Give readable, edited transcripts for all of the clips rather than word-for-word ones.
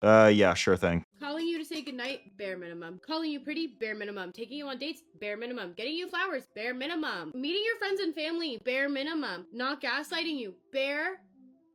Yeah, sure thing. Calling you to say goodnight, bare minimum. Calling you pretty, bare minimum. Taking you on dates, bare minimum. Getting you flowers, bare minimum. Meeting your friends and family, bare minimum. Not gaslighting you, bare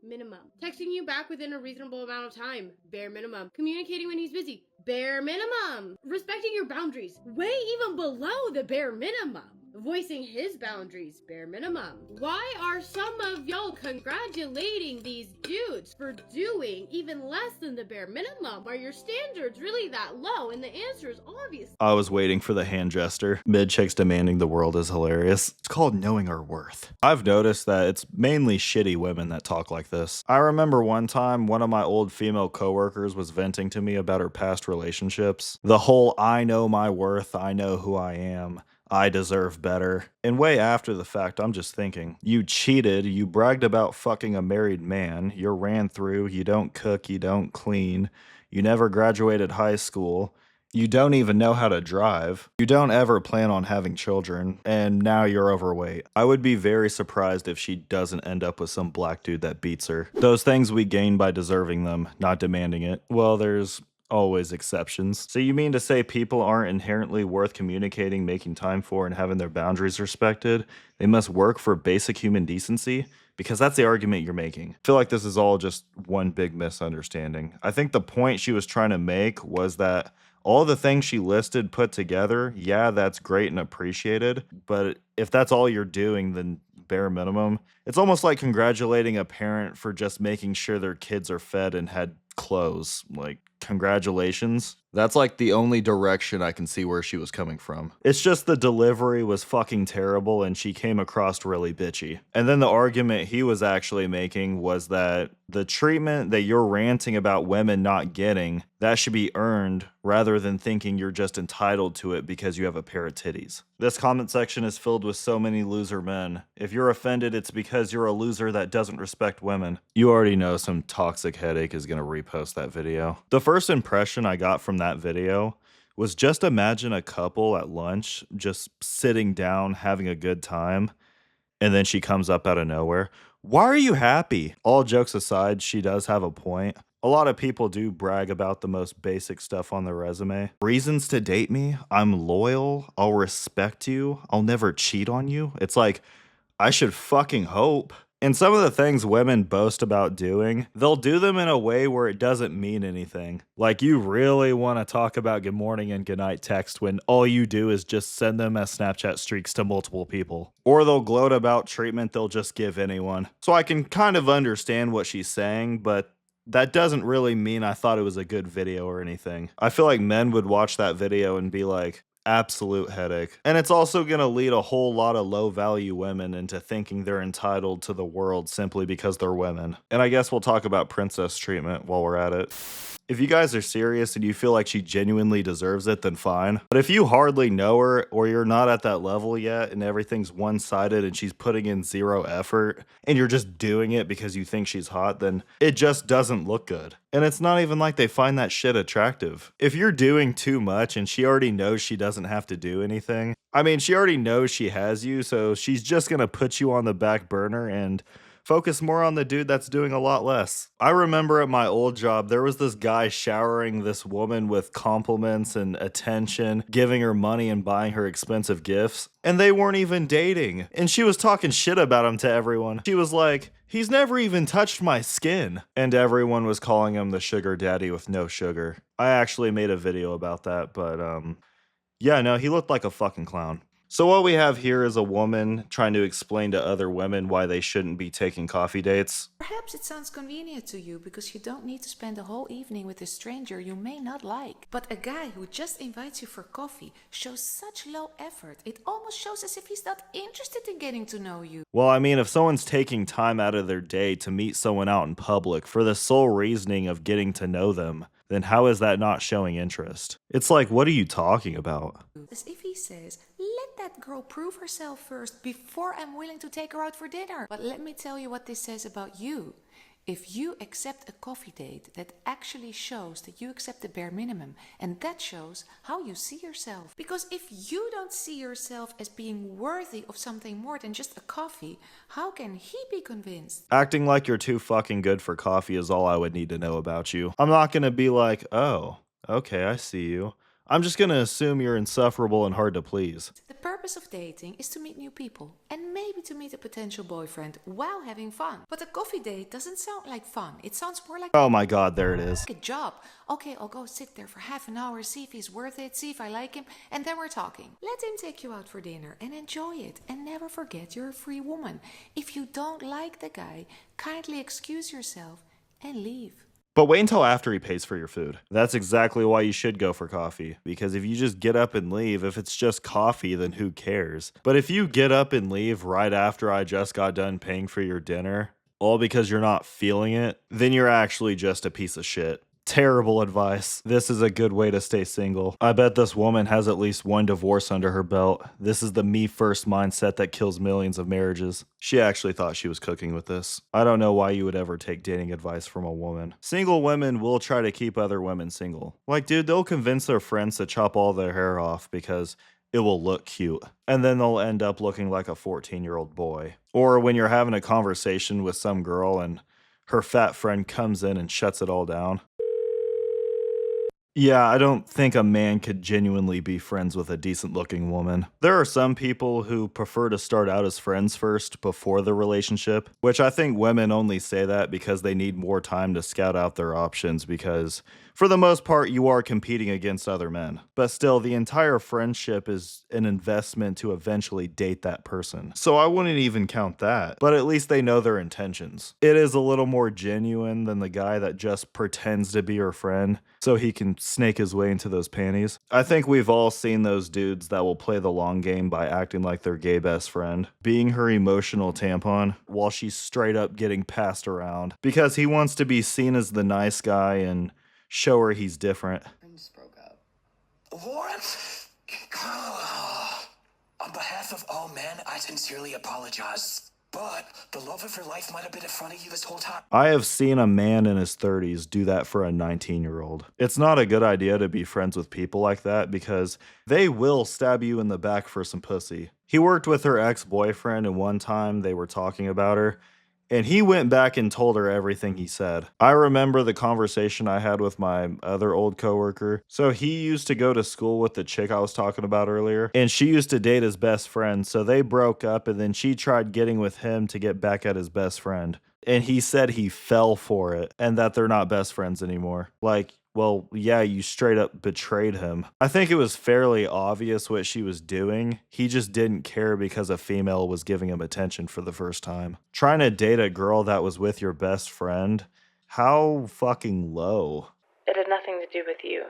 minimum. Texting you back within a reasonable amount of time, bare minimum. Communicating when he's busy, bare minimum. Respecting your boundaries, way even below the bare minimum. Voicing his boundaries, bare minimum. Why are some of y'all congratulating these dudes for doing even less than the bare minimum? Are your standards really that low? And the answer is obvious. I was waiting for the hand gesture. Mid-chicks demanding the world is hilarious. It's called knowing our worth. I've noticed that it's mainly shitty women that talk like this. I remember one time one of my old female coworkers was venting to me about her past relationships. The whole I know my worth, I know who I am, I deserve better. And way after the fact, I'm just thinking, you cheated, you bragged about fucking a married man, you're ran through, you don't cook, you don't clean, you never graduated high school, you don't even know how to drive, you don't ever plan on having children, and now you're overweight. I would be very surprised if she doesn't end up with some black dude that beats her. Those things we gain by deserving them, not demanding it. Well, there's always exceptions. So you mean to say people aren't inherently worth communicating, making time for, and having their boundaries respected? They must work for basic human decency? Because that's the argument you're making. I feel like this is all just one big misunderstanding. I think the point she was trying to make was that all the things she listed put together, yeah, that's great and appreciated, but if that's all you're doing, then bare minimum. It's almost like congratulating a parent for just making sure their kids are fed and had clothes. Like, congratulations. That's like the only direction I can see where she was coming from. It's just the delivery was fucking terrible and she came across really bitchy. And then the argument he was actually making was that the treatment that you're ranting about women not getting, that should be earned rather than thinking you're just entitled to it because you have a pair of titties. This comment section is filled with so many loser men. If you're offended, it's because you're a loser that doesn't respect women. You already know some toxic headache is gonna repost that video. The first impression I got from that video was just imagine a couple at lunch just sitting down having a good time, and then she comes up out of nowhere. Why are you happy? All jokes aside, she does have a point. A lot of people do brag about the most basic stuff on their resume. Reasons to date me? I'm loyal, I'll respect you, I'll never cheat on you. It's like, I should fucking hope. And some of the things women boast about doing, they'll do them in a way where it doesn't mean anything. Like, you really want to talk about good morning and good night text when all you do is just send them as Snapchat streaks to multiple people. Or they'll gloat about treatment they'll just give anyone. So I can kind of understand what she's saying, but that doesn't really mean I thought it was a good video or anything. I feel like men would watch that video and be like, absolute headache. And it's also gonna lead a whole lot of low value women into thinking they're entitled to the world simply because they're women. And I guess we'll talk about princess treatment while we're at it. If you guys are serious and you feel like she genuinely deserves it, then fine. But if you hardly know her or you're not at that level yet and everything's one-sided and she's putting in zero effort and you're just doing it because you think she's hot, then it just doesn't look good. And it's not even like they find that shit attractive. If you're doing too much and she already knows she doesn't have to do anything, I mean, she already knows she has you, so she's just gonna put you on the back burner and focus more on the dude that's doing a lot less. I remember at my old job, there was this guy showering this woman with compliments and attention, giving her money and buying her expensive gifts, and they weren't even dating. And she was talking shit about him to everyone. She was like, he's never even touched my skin. And everyone was calling him the sugar daddy with no sugar. I actually made a video about that, but yeah, no, he looked like a fucking clown. So what we have here is a woman trying to explain to other women why they shouldn't be taking coffee dates. Perhaps it sounds convenient to you because you don't need to spend the whole evening with a stranger you may not like. But a guy who just invites you for coffee shows such low effort, it almost shows as if he's not interested in getting to know you. Well, I mean, if someone's taking time out of their day to meet someone out in public for the sole reasoning of getting to know them, then how is that not showing interest? It's like, what are you talking about? As if he says, let that girl prove herself first before I'm willing to take her out for dinner. But let me tell you what this says about you. If you accept a coffee date, that actually shows that you accept the bare minimum, and that shows how you see yourself. Because if you don't see yourself as being worthy of something more than just a coffee, how can he be convinced? Acting like you're too fucking good for coffee is all I would need to know about you. I'm not gonna be like, oh, okay, I see you. I'm just gonna assume you're insufferable and hard to please. The purpose of dating is to meet new people and maybe to meet a potential boyfriend while having fun. But a coffee date doesn't sound like fun. It sounds more like Oh my god, there it is. a job. Okay, I'll go sit there for half an hour, see if he's worth it, see if I like him, and then we're talking. Let him take you out for dinner and enjoy it. And never forget you're a free woman. If you don't like the guy, kindly excuse yourself and leave. But wait until after he pays for your food. That's exactly why you should go for coffee. Because if you just get up and leave, if it's just coffee, then who cares? But if you get up and leave right after I just got done paying for your dinner, all because you're not feeling it, then you're actually just a piece of shit. Terrible advice. This is a good way to stay single. I bet this woman has at least one divorce under her belt. This is the me first mindset that kills millions of marriages. She actually thought she was cooking with this. I don't know why you would ever take dating advice from a woman. Single women will try to keep other women single. Like, dude, they'll convince their friends to chop all their hair off because it will look cute. And then they'll end up looking like a 14-year-old boy. Or when you're having a conversation with some girl and her fat friend comes in and shuts it all down. Yeah, I don't think a man could genuinely be friends with a decent-looking woman. There are some people who prefer to start out as friends first before the relationship, which I think women only say that because they need more time to scout out their options because, for the most part, you are competing against other men. But still, the entire friendship is an investment to eventually date that person. So I wouldn't even count that, but at least they know their intentions. It is a little more genuine than the guy that just pretends to be your friend so he can snake his way into those panties. I think we've all seen those dudes that will play the long game by acting like their gay best friend, being her emotional tampon while she's straight up getting passed around because he wants to be seen as the nice guy and show her he's different. I just broke up. Lauren! On behalf of all men, I sincerely apologize. But the love of your life might have been in front of you this whole time. I have seen a man in his 30s do that for a 19-year-old. It's not a good idea to be friends with people like that because they will stab you in the back for some pussy. He worked with her ex-boyfriend and one time they were talking about her, and he went back and told her everything he said. I remember the conversation I had with my other old coworker. So he used to go to school with the chick I was talking about earlier, and she used to date his best friend. So they broke up, and then she tried getting with him to get back at his best friend. And he said he fell for it, and that they're not best friends anymore. Like, well, yeah, you straight up betrayed him. I think it was fairly obvious what she was doing. He just didn't care because a female was giving him attention for the first time. Trying to date a girl that was with your best friend? How fucking low. It had nothing to do with you.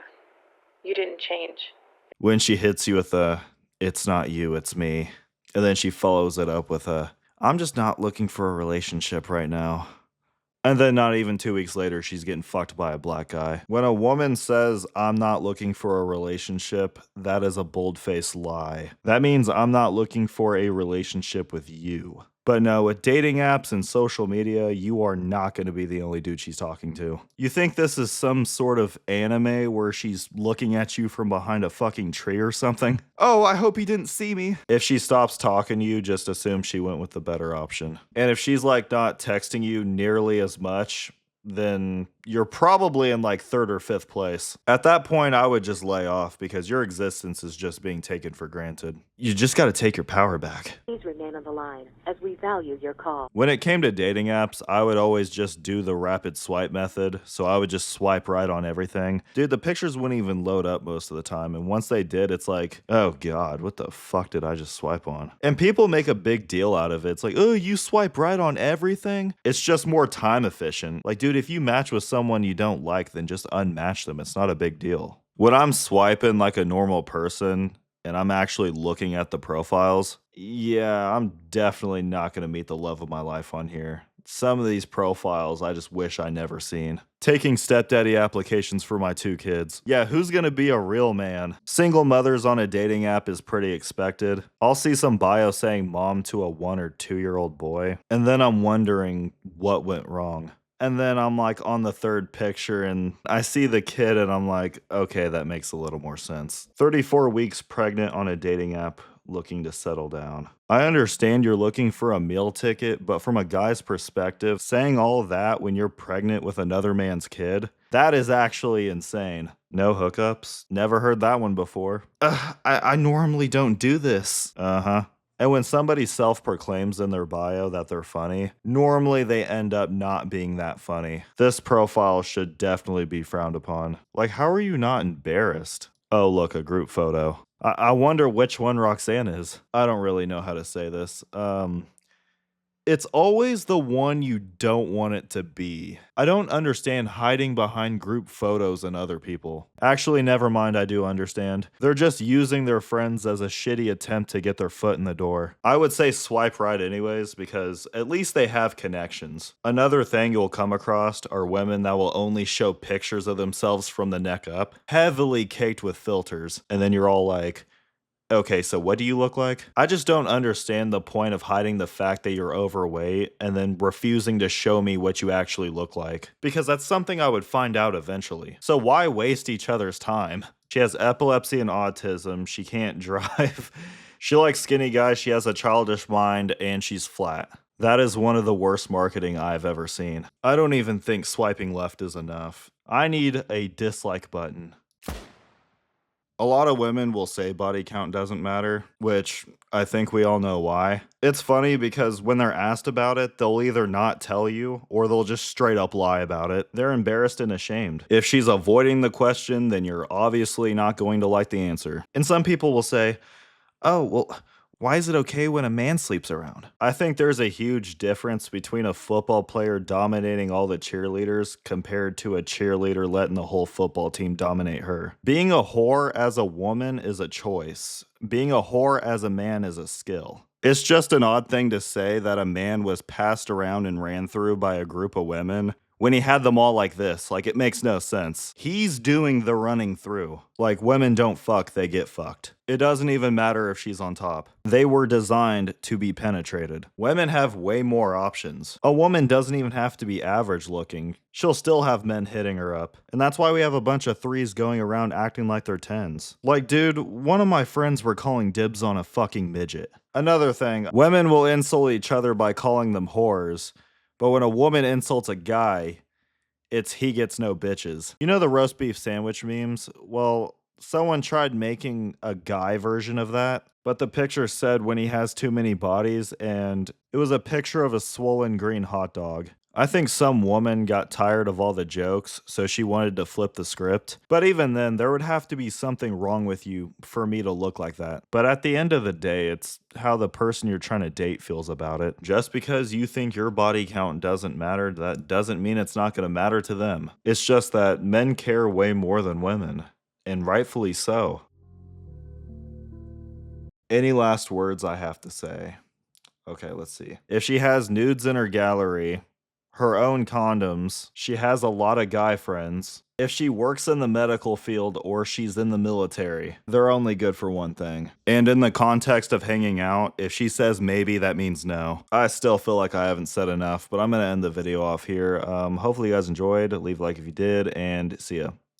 You didn't change. When she hits you with a, it's not you, it's me. And then she follows it up with a, I'm just not looking for a relationship right now. And then not even 2 weeks later, she's getting fucked by a black guy. When a woman says, I'm not looking for a relationship, that is a bold-faced lie. That means I'm not looking for a relationship with you. But no, with dating apps and social media, you are not going to be the only dude she's talking to. You think this is some sort of anime where she's looking at you from behind a fucking tree or something? Oh, I hope he didn't see me. If she stops talking to you, just assume she went with the better option. And if she's like not texting you nearly as much, then you're probably in like 3rd or 5th place. At that point, I would just lay off because your existence is just being taken for granted. You just got to take your power back. Please remain on the line as we value your call. When it came to dating apps, I would always just do the rapid swipe method. So I would just swipe right on everything. Dude, the pictures wouldn't even load up most of the time. And once they did, it's like, oh God, what the fuck did I just swipe on? And people make a big deal out of it. It's like, oh, you swipe right on everything? It's just more time efficient. Like, dude, if you match with someone you don't like, then just unmatch them. It's not a big deal. When I'm swiping like a normal person and I'm actually looking at the profiles, yeah, I'm definitely not going to meet the love of my life on here. Some of these profiles I just wish I never seen. Taking stepdaddy applications for my 2 kids. Yeah, who's gonna be a real man? Single mothers on a dating app is pretty expected. I'll see some bio saying mom to a 1 or 2 year old boy, and then I'm wondering what went wrong. And then I'm like on the third picture and I see the kid and I'm like, okay, that makes a little more sense. 34 weeks pregnant on a dating app looking to settle down. I understand you're looking for a meal ticket, but from a guy's perspective, saying all of that when you're pregnant with another man's kid, that is actually insane. No hookups? Never heard that one before. I normally don't do this. Uh-huh. And when somebody self-proclaims in their bio that they're funny, normally they end up not being that funny. This profile should definitely be frowned upon. Like, how are you not embarrassed? Oh, look, a group photo. I wonder which one Roxanne is. I don't really know how to say this. It's always the one you don't want it to be. I don't understand hiding behind group photos and other people. Actually, never mind, I do understand. They're just using their friends as a shitty attempt to get their foot in the door. I would say swipe right anyways, because at least they have connections. Another thing you'll come across are women that will only show pictures of themselves from the neck up, heavily caked with filters, and then you're all like, okay, so what do you look like? I just don't understand the point of hiding the fact that you're overweight and then refusing to show me what you actually look like. Because that's something I would find out eventually. So why waste each other's time? She has epilepsy and autism, she can't drive, she likes skinny guys, she has a childish mind, and she's flat. That is one of the worst marketing I've ever seen. I don't even think swiping left is enough. I need a dislike button. A lot of women will say body count doesn't matter, which I think we all know why. It's funny because when they're asked about it, they'll either not tell you or they'll just straight up lie about it. They're embarrassed and ashamed. If she's avoiding the question, then you're obviously not going to like the answer. And some people will say, oh, well, why is it okay when a man sleeps around? I think there's a huge difference between a football player dominating all the cheerleaders compared to a cheerleader letting the whole football team dominate her. Being a whore as a woman is a choice. Being a whore as a man is a skill. It's just an odd thing to say that a man was passed around and ran through by a group of women when he had them all like this. Like, it makes no sense. He's doing the running through. Like, women don't fuck, they get fucked. It doesn't even matter if she's on top. They were designed to be penetrated. Women have way more options. A woman doesn't even have to be average looking. She'll still have men hitting her up. And that's why we have a bunch of threes going around acting like they're tens. Like, dude, one of my friends were calling dibs on a fucking midget. Another thing, women will insult each other by calling them whores. But when a woman insults a guy, it's he gets no bitches. You know the roast beef sandwich memes? Well, someone tried making a guy version of that, but the picture said when he has too many bodies, and it was a picture of a swollen green hot dog. I think some woman got tired of all the jokes, so she wanted to flip the script. But even then, there would have to be something wrong with you for me to look like that. But at the end of the day, it's how the person you're trying to date feels about it. Just because you think your body count doesn't matter, that doesn't mean it's not going to matter to them. It's just that men care way more than women, and rightfully so. Any last words I have to say? Okay, let's see. If she has nudes in her gallery, her own condoms, she has a lot of guy friends, if she works in the medical field or she's in the military, they're only good for one thing. And in the context of hanging out, if she says maybe, that means no. I still feel like I haven't said enough, but I'm going to end the video off here. Hopefully you guys enjoyed. Leave a like if you did, and see ya.